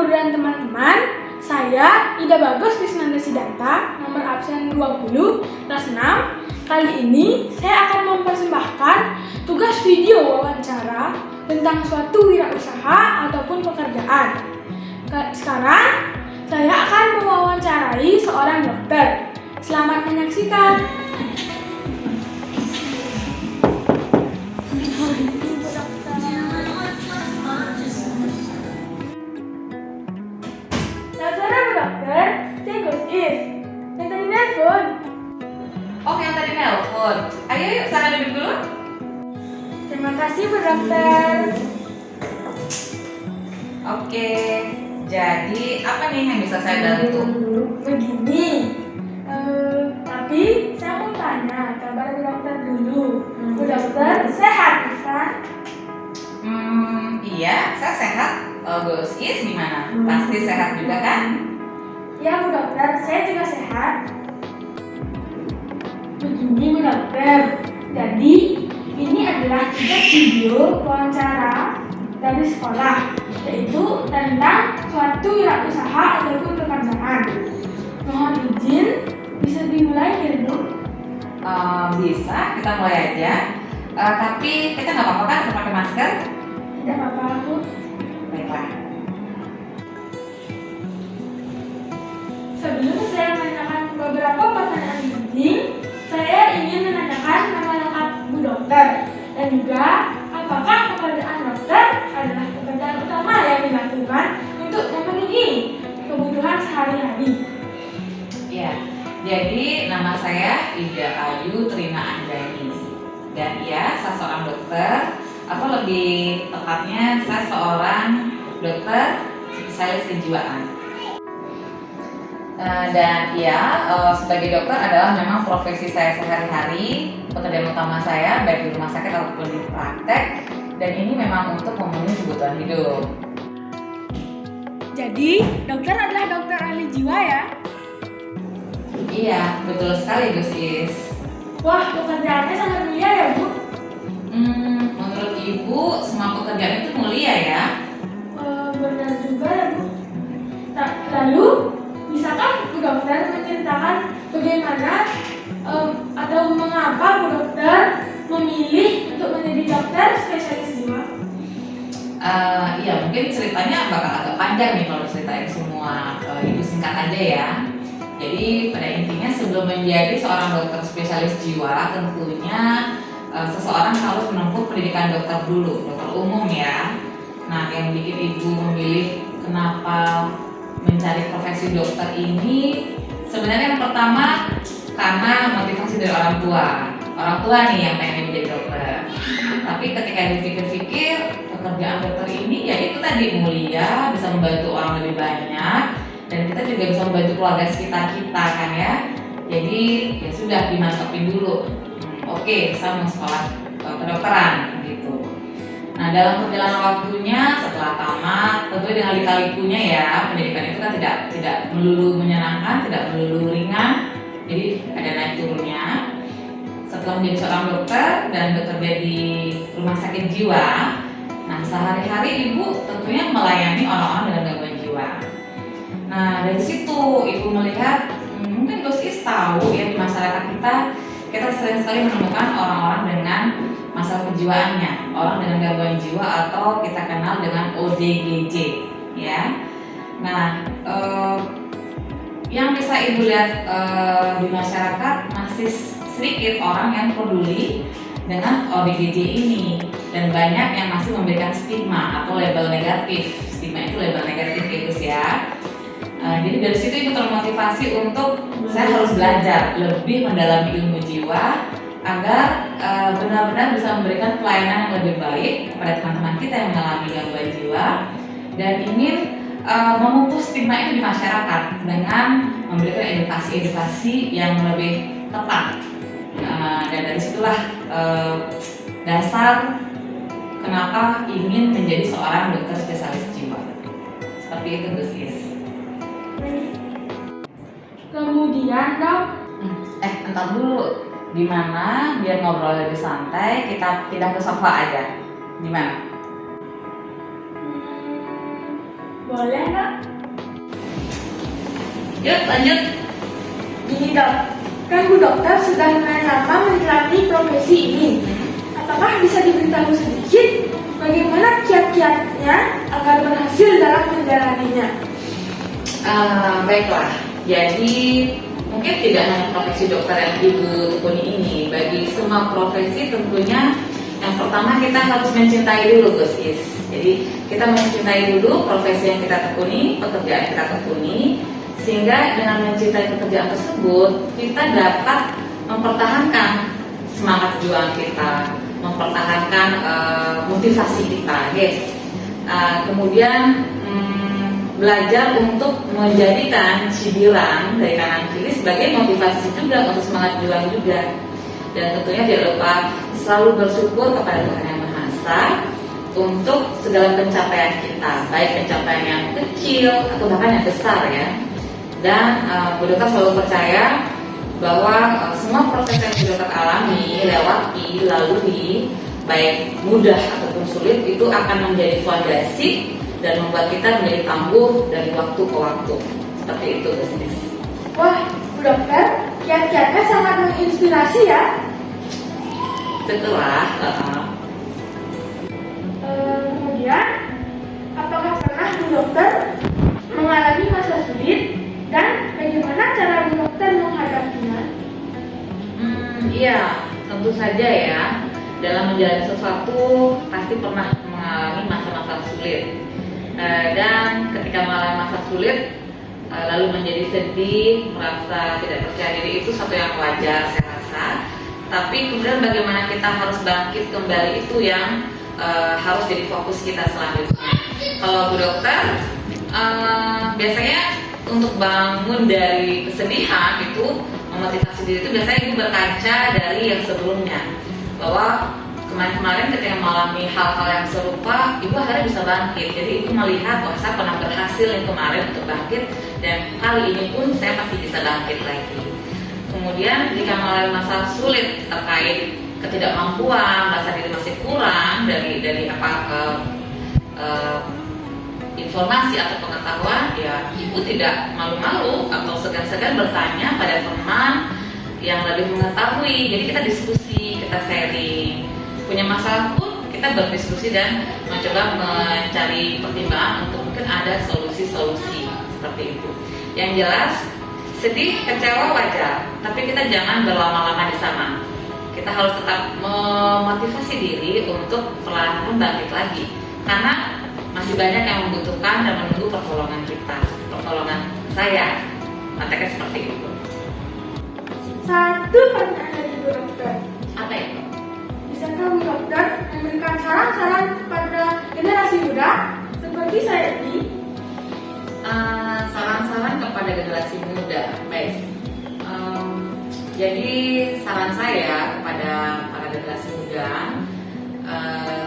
guru dan teman-teman, saya Ida Bagus Krisnanda Sidanta, nomor absen 20, kelas 6. Kali ini saya akan mempersembahkan tugas video wawancara tentang suatu wirausaha ataupun pekerjaan. Sekarang, saya akan mewawancarai seorang dokter. Selamat menyaksikan. Dokter, saya Gus Is. Yang tadi nelpon. Oh, yang tadi nelpon. Ayo yuk, sana duduk dulu. Terima kasih, Bu Dokter. Oke, jadi apa nih yang bisa saya bantu? Begini, tapi saya mau tanya kabar Bu Dokter dulu. Bu Dokter sehat kan? Iya, saya sehat. Gus Is gimana? Pasti sehat juga kan? Ya Bu Dokter, saya juga sehat. Begini Bu Dokter, jadi ini adalah tugas video wawancara dari sekolah, yaitu tentang suatu wirausaha ataupun pekerjaan. Mohon izin, bisa dimulai ya Bu? Bisa, kita mulai aja. Tapi kita nggak apa-apa kan kita pakai masker? Tidak apa-apa Bu. Baiklah. Sebelum saya menanyakan beberapa pertanyaan penting, saya ingin menanyakan nama lengkap Bu Dokter dan juga apakah pekerjaan dokter adalah pekerjaan utama yang dilakukan untuk memenuhi kebutuhan sehari-hari. Ya, jadi nama saya Ida Ayu Trina Anjani dan saya seorang dokter, atau lebih tepatnya saya seorang dokter spesialis kejiwaan. Dan sebagai dokter adalah memang profesi saya sehari-hari, pekerjaan utama saya baik di rumah sakit ataupun di praktek, dan ini memang untuk memenuhi kebutuhan hidup. Jadi, dokter adalah dokter ahli jiwa ya? Iya, betul sekali Gus Is. Wah, pekerjaannya sangat mulia ya Bu? Menurut Ibu, semua pekerjaan itu mulia ya? Benar juga ya Bu. Lalu, bisakah Bu Dokter menceritakan bagaimana atau mengapa Bu Dokter memilih untuk menjadi dokter spesialis jiwa? Iya, mungkin ceritanya bakal agak panjang nih kalau ceritain semua. Ibu singkat aja ya. Jadi pada intinya sebelum menjadi seorang dokter spesialis jiwa, tentunya seseorang harus menempuh pendidikan dokter dulu, dokter umum ya. Nah, yang bikin Ibu memilih kenapa mencari profesi dokter ini, sebenarnya yang pertama karena motivasi dari orang tua. Orang tua nih yang pengen menjadi dokter. Tapi ketika dipikir-pikir, pekerjaan dokter ini ya itu tadi mulia, bisa membantu orang lebih banyak, dan kita juga bisa membantu keluarga sekitar kita kan ya. Jadi ya sudah dimantapin dulu. Oke, saya mau sekolah kedokteran gitu. Nah, dalam perjalanan waktunya setelah tamat, tentu dengan lika-likunya ya, pendidikan itu kan tidak melulu menyenangkan, tidak melulu ringan. Jadi ada naik turunnya. Setelah menjadi seorang dokter dan bekerja di rumah sakit jiwa, nah sehari-hari Ibu tentunya melayani orang-orang dengan gangguan jiwa. Nah, dari situ Ibu melihat, mungkin Gus Is tahu ya, di masyarakat kita sering sekali menemukan orang-orang dengan masalah kejiwaannya, orang dengan gangguan jiwa atau kita kenal dengan ODGJ ya. Nah, yang bisa Ibu lihat di masyarakat masih sedikit orang yang peduli dengan ODGJ ini, dan banyak yang masih memberikan stigma atau label negatif. Stigma itu label negatif gitu ya. Jadi dari situ Ibu termotivasi untuk saya harus belajar lebih mendalami ilmu jiwa agar benar-benar bisa memberikan pelayanan yang lebih baik kepada teman-teman kita yang mengalami gangguan jiwa, dan ingin memupus stigma itu di masyarakat dengan memberikan edukasi yang lebih tepat. Dan dari situlah dasar kenapa ingin menjadi seorang dokter spesialis jiwa. Seperti itu Gus Is. Kemudian Dok, Entar dulu. Gimana biar ngobrol lebih santai, kita pindah ke sofa aja. Gimana? Boleh, Dok? Yuk lanjut. Gini, Dok. Kan Bu Dokter sudah lumayan lama menjalani profesi ini. Apakah bisa diberitahu sedikit bagaimana kiat-kiatnya agar berhasil dalam menjalaninya? Baiklah, jadi mungkin tidak hanya profesi dokter yang Ibu tekuni ini. Bagi semua profesi tentunya yang pertama kita harus mencintai dulu, Gus Is. Jadi kita mencintai dulu profesi yang kita tekuni, pekerjaan yang kita tekuni, sehingga dengan mencintai pekerjaan tersebut kita dapat mempertahankan semangat juang kita, mempertahankan motivasi kita, guys. Kemudian belajar untuk menjadikan cibiran dari kanan kiri sebagai motivasi juga untuk semangat juang juga. Dan tentunya tidak lupa selalu bersyukur kepada Tuhan Yang Maha Esa untuk segala pencapaian kita, baik pencapaian yang kecil atau bahkan yang besar ya. Dan Bu Dokter selalu percaya bahwa semua proses yang Bu Dokter alami, lewati, lalui, baik mudah ataupun sulit, itu akan menjadi fondasi dan membuat kita menjadi tangguh dari waktu ke waktu. Seperti itu, bisnis. Wah, Bu Dokter, kiat-kiatnya sangat menginspirasi ya. Setelah kemudian, apakah pernah Bu Dokter mengalami masa sulit dan bagaimana cara Bu Dokter menghadapinya? Iya, tentu saja ya. Dalam menjalani sesuatu pasti pernah mengalami masa-masa sulit. Dan ketika mengalami masa sulit, lalu menjadi sedih, merasa tidak percaya diri, itu satu yang wajar saya rasa. Tapi kemudian bagaimana kita harus bangkit kembali, itu yang harus jadi fokus kita selanjutnya. Kalau Bu Dokter biasanya untuk bangun dari kesedihan itu, memotivasi diri itu biasanya Ibu berkaca dari yang sebelumnya, bahwa kemarin-kemarin ketika mengalami hal-hal yang serupa, Ibu akhirnya bisa bangkit. Jadi Ibu melihat, oh saya pernah berhasil yang kemarin untuk bangkit, dan kali ini pun saya pasti bisa bangkit lagi. Kemudian jika mengalami masa sulit terkait ketidakmampuan, rasa diri masih kurang dari informasi atau pengetahuan, ya Ibu tidak malu-malu atau segan-segan bertanya pada teman yang lebih mengetahui. Jadi kita diskusi, kita sharing. Punya masalah pun kita berdiskusi dan mencoba mencari pertimbangan untuk mungkin ada solusi-solusi seperti itu. Yang jelas sedih, kecewa wajar, tapi kita jangan berlama-lama di sana. Kita harus tetap memotivasi diri untuk perlahan bangkit lagi, karena masih banyak yang membutuhkan dan menunggu pertolongan kita, pertolongan saya. Manteknya seperti itu. Satu pertanyaan dari Bu Dokter. Apa itu? Bisakah Bu Dokter memberikan saran-saran kepada generasi muda seperti saya ini? Saran-saran kepada generasi muda, baik. Jadi saran saya kepada para generasi muda,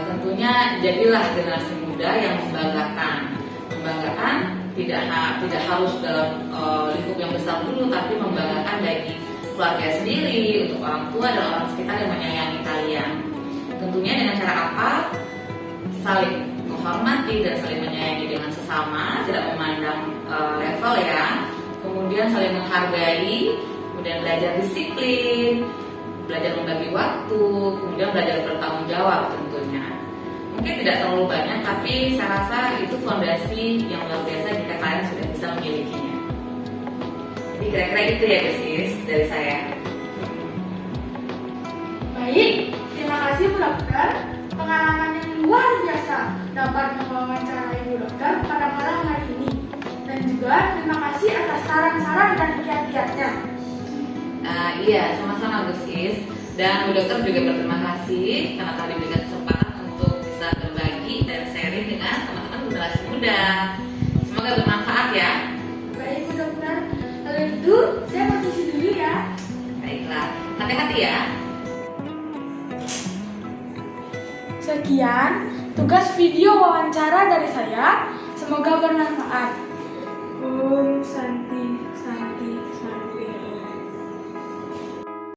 tentunya jadilah generasi muda yang membanggakan tidak harus dalam lingkup yang besar dulu, tapi membanggakan bagi keluarga sendiri, untuk orang tua dan orang sekitar yang menyayangi kalian. Tentunya dengan cara apa? Saling menghormati dan saling menyayangi dengan sesama, tidak memandang level ya. Kemudian saling menghargai, kemudian belajar disiplin, belajar membagi waktu, kemudian belajar bertanggung jawab tentunya. Mungkin tidak terlalu banyak, tapi saya rasa itu fondasi yang luar biasa jika kalian sudah bisa memilikinya. Jadi kira-kira itu ya guys dari saya. Baik, terima kasih Bu Dokter. Pengalaman yang luar biasa dapat mewawancarai Bu Dokter pada malam hari ini. Dan juga terima kasih atas saran-saran dan kiat-kiatnya. Iya, sama-sama Gus Is. Dan Bu Dokter juga berterima kasih karena telah diberikan kesempatan untuk bisa berbagi dan sharing dengan teman-teman generasi muda. Semoga bermanfaat ya. Baik Bu Dokter, kalau itu saya permisi dulu ya. Baiklah, hati-hati ya. Sekian tugas video wawancara dari saya. Semoga bermanfaat. Santai.